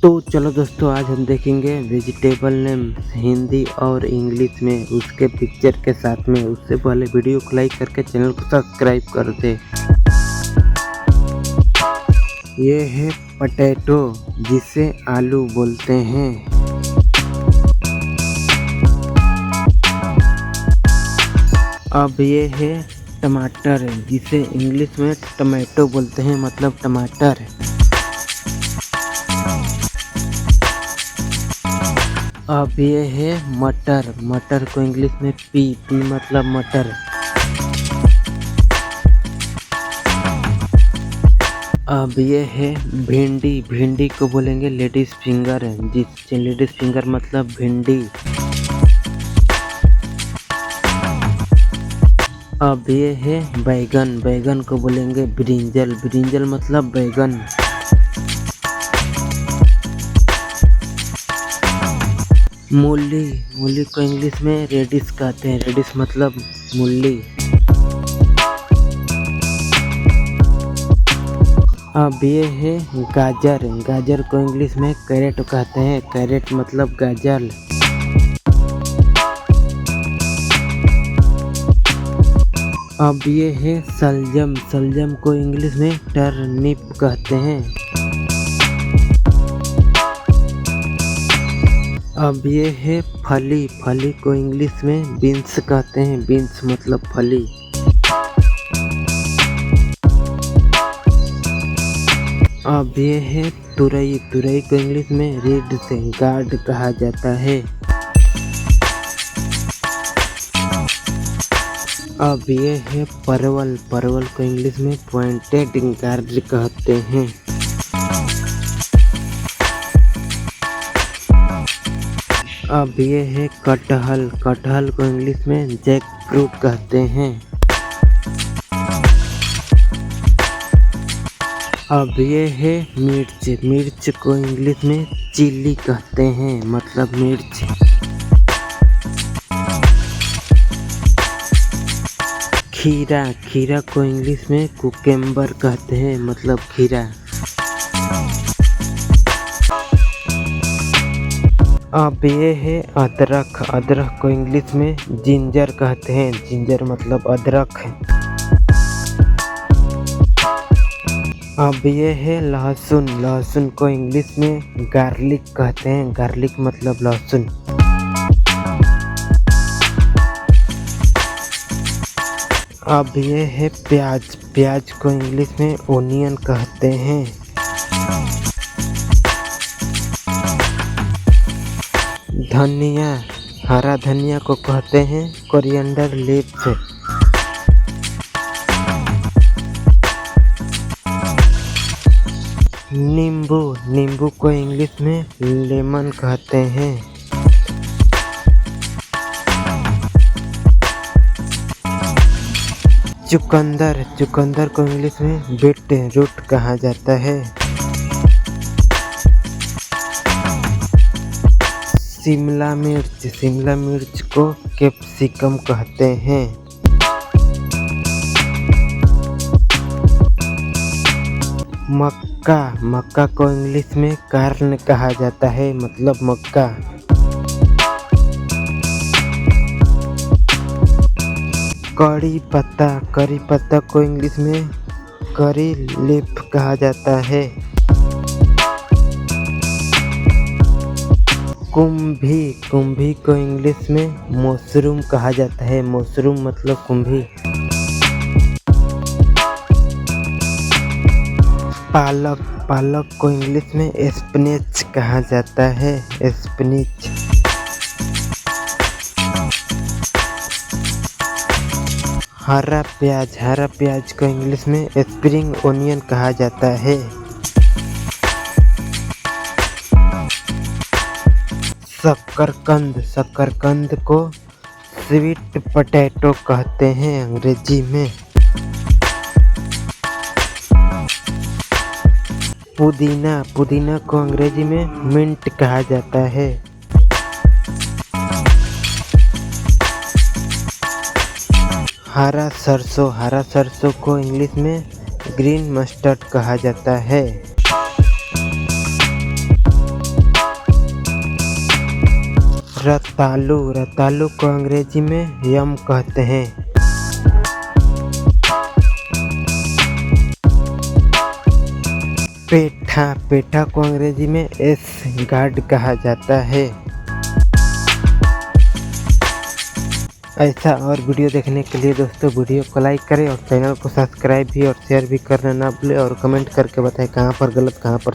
तो चलो दोस्तों, आज हम देखेंगे वेजिटेबल नेम हिंदी और इंग्लिश में, उसके पिक्चर के साथ में। उससे पहले वीडियो को लाइक करके चैनल को सब्सक्राइब कर दे। ये है पोटैटो, जिसे आलू बोलते हैं। अब ये है टमाटर, जिसे इंग्लिश में टमाटो बोलते हैं, मतलब टमाटर। अब ये है मटर, मटर को इंग्लिश में पी मतलब मटर। अब ये है भिंडी, भिंडी को बोलेंगे लेडीज फिंगर, जिससे लेडीज फिंगर मतलब भिंडी। अब ये है बैगन, बैगन को बोलेंगे ब्रिंजल, ब्रिंजल मतलब बैगन। मूली, मूली को इंग्लिश में रेडिश कहते हैं, रेडिश मतलब मूली। अब ये है गाजर, गाजर को इंग्लिश में कैरेट कहते हैं, कैरेट मतलब गाजर। अब ये है सलजम, सलजम को इंग्लिश में टर्निप कहते हैं। अब ये है फली, फली को इंग्लिश में बीन्स कहते हैं, बीन्स मतलब फली। अब ये है तुरई, तुरई को इंग्लिश में रीड से गार्ड कहा जाता है। अब ये है परवल, परवल को इंग्लिश में पॉइंटेड गार्ड कहते हैं। अब ये है कटहल, कटहल को इंग्लिश में जैक फ्रूट कहते हैं। अब ये है मिर्च, मिर्च को इंग्लिश में चिली कहते हैं, मतलब मिर्च। खीरा, खीरा को इंग्लिश में कुकेम्बर कहते हैं, मतलब खीरा। अब ये है अदरक, अदरक को इंग्लिश में जिंजर कहते हैं, जिंजर मतलब अदरक। अब ये है लहसुन, लहसुन को इंग्लिश में गार्लिक कहते हैं, गार्लिक मतलब लहसुन। अब ये है प्याज, प्याज को इंग्लिश में ओनियन कहते हैं। धनिया, हरा धनिया को कहते हैं कोरिएंडर लीव्स। नींबू, नींबू को इंग्लिश में लेमन कहते हैं। चुकंदर, चुकंदर को इंग्लिश में बीट रूट कहा जाता है। शिमला मिर्च, शिमला मिर्च को कैप्सिकम कहते हैं। मक्का, मक्का को इंग्लिश में कार्न कहा जाता है, मतलब मक्का। कड़ी पत्ता, करी पत्ता को इंग्लिश में करी लीफ कहा जाता है। कुंभी, कुंभी को इंग्लिश में मशरूम कहा जाता है, मशरूम मतलब कुंभी। पालक, पालक को इंग्लिश में स्पिनच कहा जाता है, स्पिनच। हरा प्याज, हरा प्याज को इंग्लिश में स्प्रिंग ओनियन कहा जाता है। शकरकंद, शकरकंद को स्वीट पोटैटो कहते हैं अंग्रेजी में। पुदीना, पुदीना को अंग्रेजी में मिंट कहा जाता है। हरा सरसों, हरा सरसों को इंग्लिश में ग्रीन मस्टर्ड कहा जाता है। रतालू को अंग्रेजी में यम कहते हैं। पेठा को अंग्रेजी में एस गार्ड कहा जाता है। ऐसा और वीडियो देखने के लिए दोस्तों वीडियो को लाइक करें और चैनल को सब्सक्राइब भी और शेयर भी करना ना भूलें और कमेंट करके बताएं कहाँ पर गलत कहाँ पर